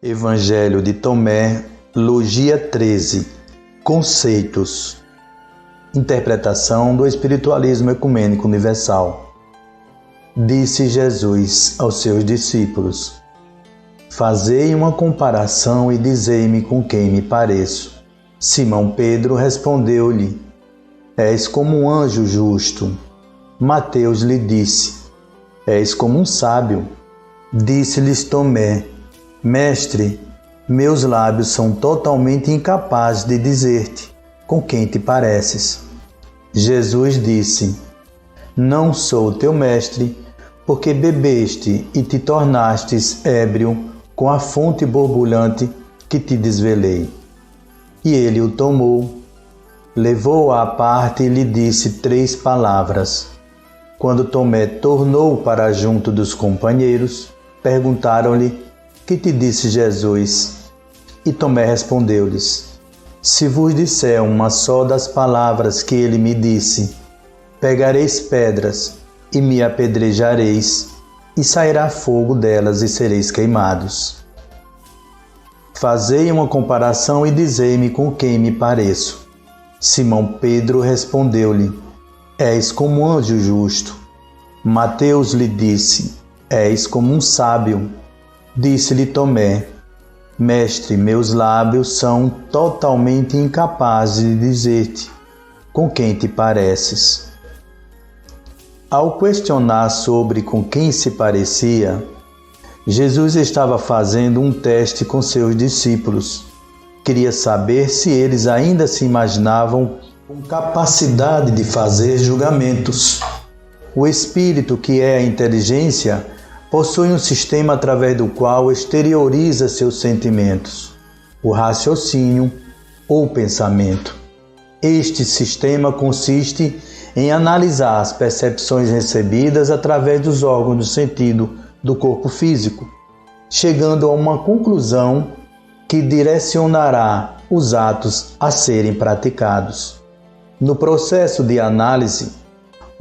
Evangelho de Tomé, Logia 13. Conceitos. Interpretação do Espiritualismo Ecumênico Universal. Disse Jesus aos seus discípulos: Fazei uma comparação e dizei-me com quem me pareço. Simão Pedro respondeu-lhe: És como um anjo justo. Mateus lhe disse: És como um sábio. Disse-lhes Tomé: Mestre, meus lábios são totalmente incapazes de dizer-te com quem te pareces. Jesus disse: Não sou teu mestre, porque bebeste e te tornastes ébrio com a fonte borbulhante que te desvelei. E ele o tomou, levou-o à parte e lhe disse 3 palavras. Quando Tomé tornou para junto dos companheiros, perguntaram-lhe: Que te disse Jesus? E Tomé respondeu-lhes: Se vos disser uma só das palavras que ele me disse, pegareis pedras e me apedrejareis, e sairá fogo delas e sereis queimados. Fazei uma comparação e dizei-me com quem me pareço. Simão Pedro respondeu-lhe: És como um anjo justo. Mateus lhe disse: És como um sábio. Disse-lhe Tomé: Mestre, meus lábios são totalmente incapazes de dizer-te com quem te pareces. Ao questionar sobre com quem se parecia, Jesus estava fazendo um teste com seus discípulos. Queria saber se eles ainda se imaginavam com capacidade de fazer julgamentos. O espírito, que é a inteligência, possui um sistema através do qual exterioriza seus sentimentos, o raciocínio ou pensamento. Este sistema consiste em analisar as percepções recebidas através dos órgãos do sentido do corpo físico, chegando a uma conclusão que direcionará os atos a serem praticados. No processo de análise,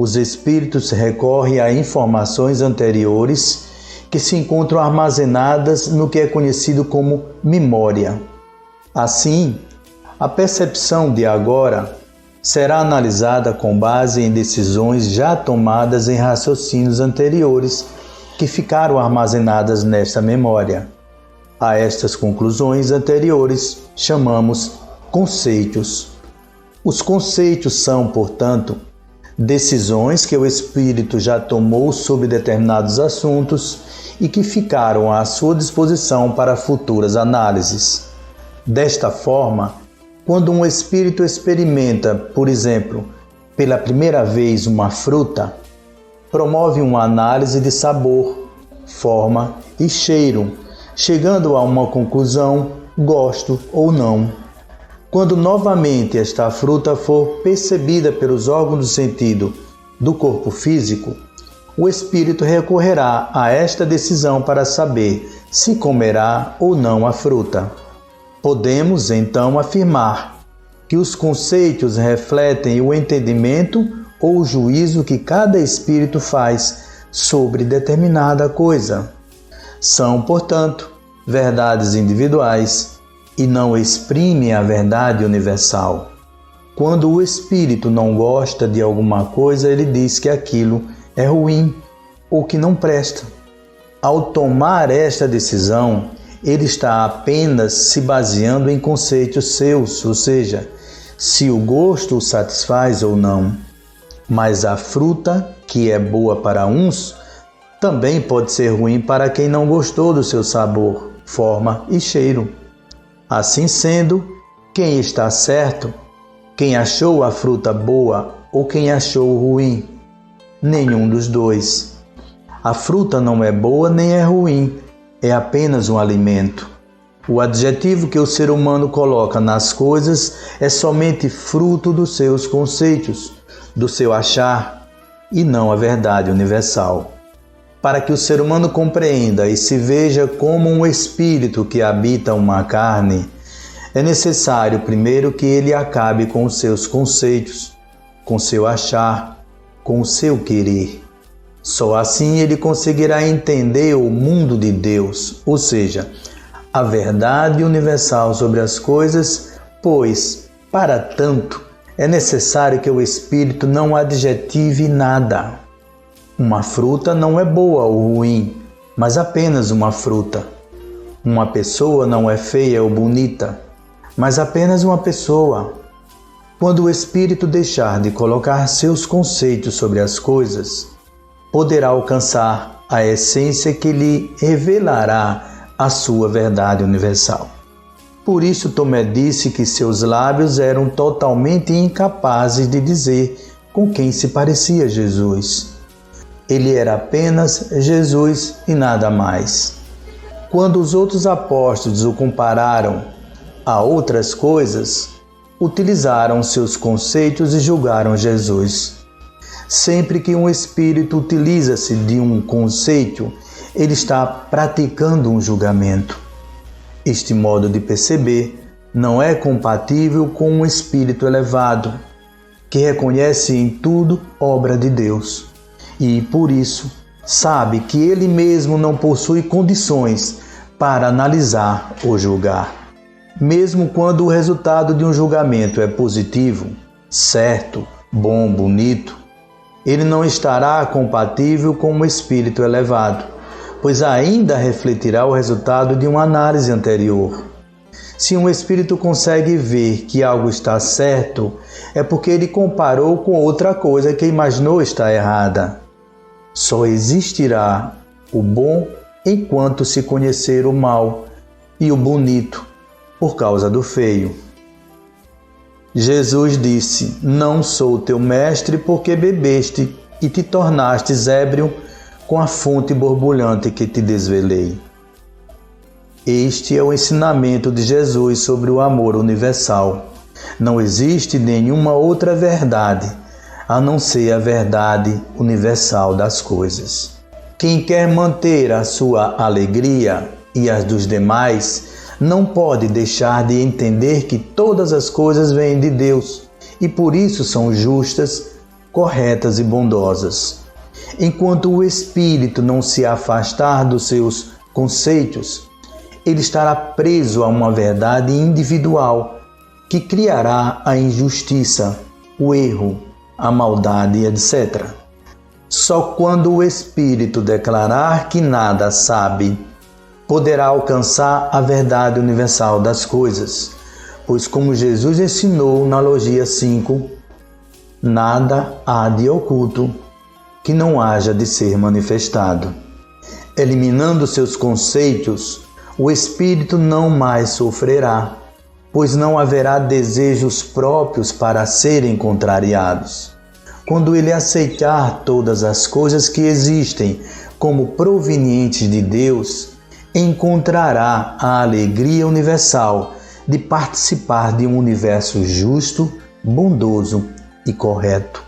os espíritos recorrem a informações anteriores que se encontram armazenadas no que é conhecido como memória. Assim, a percepção de agora será analisada com base em decisões já tomadas em raciocínios anteriores que ficaram armazenadas nesta memória. A estas conclusões anteriores chamamos conceitos. Os conceitos são, portanto, decisões que o espírito já tomou sobre determinados assuntos e que ficaram à sua disposição para futuras análises. Desta forma, quando um espírito experimenta, por exemplo, pela primeira vez uma fruta, promove uma análise de sabor, forma e cheiro, chegando a uma conclusão: gosto ou não. Quando novamente esta fruta for percebida pelos órgãos do sentido do corpo físico, o espírito recorrerá a esta decisão para saber se comerá ou não a fruta. Podemos então afirmar que os conceitos refletem o entendimento ou o juízo que cada espírito faz sobre determinada coisa. São, portanto, verdades individuais e não exprimem a verdade universal. Quando o espírito não gosta de alguma coisa, ele diz que aquilo é ruim ou que não presta. Ao tomar esta decisão, ele está apenas se baseando em conceitos seus, ou seja, se o gosto o satisfaz ou não. Mas a fruta, que é boa para uns, também pode ser ruim para quem não gostou do seu sabor, forma e cheiro. Assim sendo, quem está certo? Quem achou a fruta boa ou quem achou ruim? Nenhum dos dois. A fruta não é boa nem é ruim, é apenas um alimento. O adjetivo que o ser humano coloca nas coisas é somente fruto dos seus conceitos, do seu achar, e não a verdade universal. Para que o ser humano compreenda e se veja como um espírito que habita uma carne, é necessário primeiro que ele acabe com os seus conceitos, com seu achar, com o seu querer. Só assim ele conseguirá entender o mundo de Deus, ou seja, a verdade universal sobre as coisas, pois, para tanto, é necessário que o Espírito não adjetive nada. Uma fruta não é boa ou ruim, mas apenas uma fruta. Uma pessoa não é feia ou bonita, mas apenas uma pessoa. Quando o Espírito deixar de colocar seus conceitos sobre as coisas, poderá alcançar a essência que lhe revelará a sua verdade universal. Por isso Tomé disse que seus lábios eram totalmente incapazes de dizer com quem se parecia Jesus. Ele era apenas Jesus e nada mais. Quando os outros apóstolos o compararam a outras coisas, utilizaram seus conceitos e julgaram Jesus. Sempre que um espírito utiliza-se de um conceito, ele está praticando um julgamento. Este modo de perceber não é compatível com um espírito elevado, que reconhece em tudo obra de Deus e, por isso, sabe que ele mesmo não possui condições para analisar ou julgar. Mesmo quando o resultado de um julgamento é positivo, certo, bom, bonito, ele não estará compatível com um espírito elevado, pois ainda refletirá o resultado de uma análise anterior. Se um espírito consegue ver que algo está certo, é porque ele comparou com outra coisa que imaginou estar errada. Só existirá o bom enquanto se conhecer o mal, e o bonito por causa do feio. Jesus disse: não sou teu mestre porque bebeste e te tornastes ébrio com a fonte borbulhante que te desvelei. Este é o ensinamento de Jesus sobre o amor universal. Não existe nenhuma outra verdade a não ser a verdade universal das coisas. Quem quer manter a sua alegria e as dos demais não pode deixar de entender que todas as coisas vêm de Deus e por isso são justas, corretas e bondosas. Enquanto o espírito não se afastar dos seus conceitos, ele estará preso a uma verdade individual que criará a injustiça, o erro, a maldade, etc. Só quando o espírito declarar que nada sabe, poderá alcançar a verdade universal das coisas, pois como Jesus ensinou na Logia 5, nada há de oculto que não haja de ser manifestado. Eliminando seus conceitos, o espírito não mais sofrerá, pois não haverá desejos próprios para serem contrariados. Quando ele aceitar todas as coisas que existem como provenientes de Deus, encontrará a alegria universal de participar de um universo justo, bondoso e correto.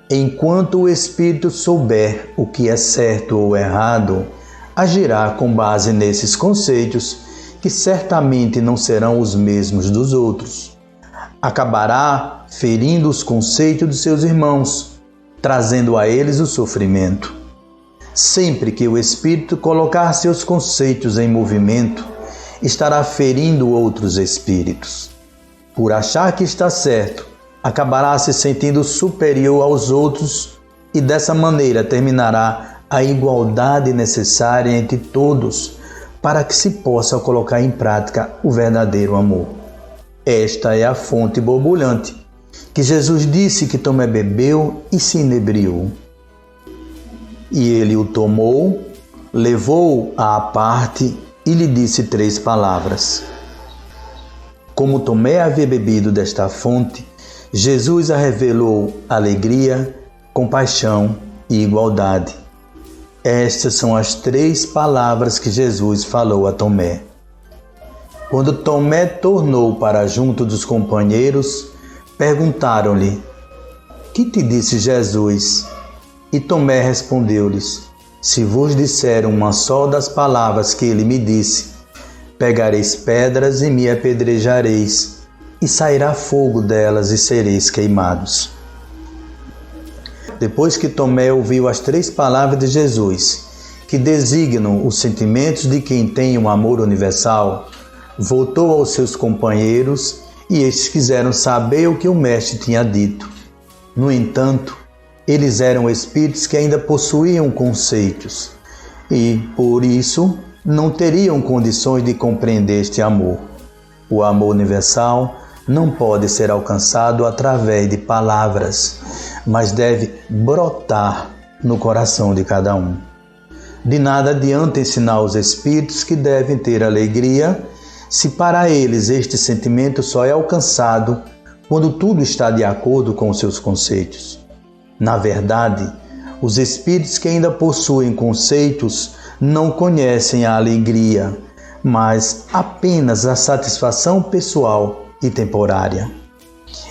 Enquanto o espírito souber o que é certo ou errado, agirá com base nesses conceitos, que certamente não serão os mesmos dos outros. Acabará ferindo os conceitos de seus irmãos, trazendo a eles o sofrimento. Sempre que o espírito colocar seus conceitos em movimento, estará ferindo outros espíritos. Por achar que está certo, acabará se sentindo superior aos outros e dessa maneira terminará a igualdade necessária entre todos para que se possa colocar em prática o verdadeiro amor. Esta é a fonte borbulhante que Jesus disse que Tomé bebeu e se inebriou. E ele o tomou, levou-o à parte e lhe disse 3 palavras. Como Tomé havia bebido desta fonte, Jesus a revelou alegria, compaixão e igualdade. Estas são as 3 palavras que Jesus falou a Tomé. Quando Tomé tornou para junto dos companheiros, perguntaram-lhe: que te disse Jesus? E Tomé respondeu-lhes: se vos disser uma só das palavras que ele me disse, pegareis pedras e me apedrejareis, e sairá fogo delas e sereis queimados. Depois que Tomé ouviu as 3 palavras de Jesus que designam os sentimentos de quem tem um amor universal, voltou aos seus companheiros e estes quiseram saber o que o Mestre tinha dito. No entanto, eles eram espíritos que ainda possuíam conceitos e, por isso, não teriam condições de compreender este amor. O amor universal não pode ser alcançado através de palavras, mas deve brotar no coração de cada um. De nada adianta ensinar os espíritos que devem ter alegria, se para eles este sentimento só é alcançado quando tudo está de acordo com os seus conceitos. Na verdade, os espíritos que ainda possuem conceitos não conhecem a alegria, mas apenas a satisfação pessoal e temporária.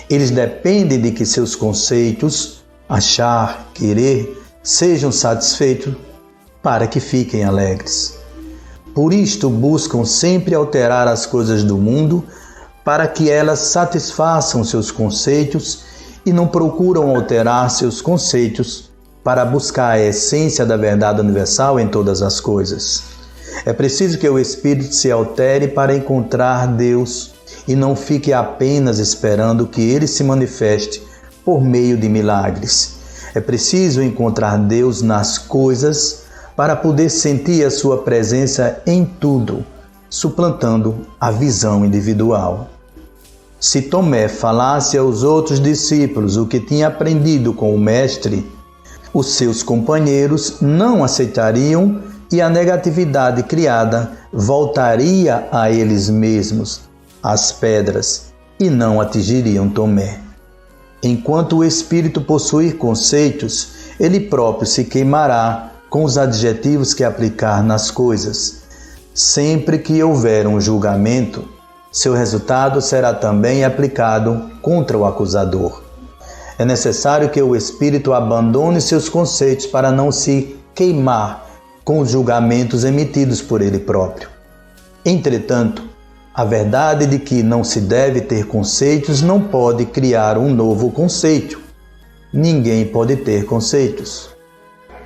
Eles dependem de que seus conceitos, achar, querer, sejam satisfeitos para que fiquem alegres. Por isto buscam sempre alterar as coisas do mundo para que elas satisfaçam seus conceitos e não procuram alterar seus conceitos para buscar a essência da verdade universal em todas as coisas. É preciso que o espírito se altere para encontrar Deus e não fique apenas esperando que ele se manifeste por meio de milagres. É preciso encontrar Deus nas coisas para poder sentir a sua presença em tudo, suplantando a visão individual. Se Tomé falasse aos outros discípulos o que tinha aprendido com o Mestre, os seus companheiros não aceitariam e a negatividade criada voltaria a eles mesmos, às pedras, e não atingiriam Tomé. Enquanto o espírito possuir conceitos, ele próprio se queimará com os adjetivos que aplicar nas coisas. Sempre que houver um julgamento, seu resultado será também aplicado contra o acusador. É necessário que o espírito abandone seus conceitos para não se queimar com os julgamentos emitidos por ele próprio. Entretanto, a verdade de que não se deve ter conceitos não pode criar um novo conceito. Ninguém pode ter conceitos.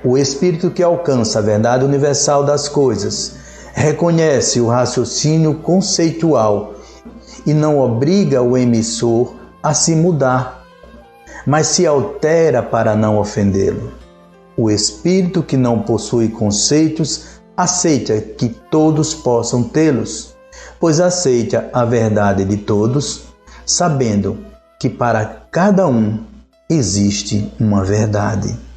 O espírito que alcança a verdade universal das coisas reconhece o raciocínio conceitual e não obriga o emissor a se mudar, mas se altera para não ofendê-lo. O espírito que não possui conceitos aceita que todos possam tê-los, pois aceita a verdade de todos, sabendo que para cada um existe uma verdade.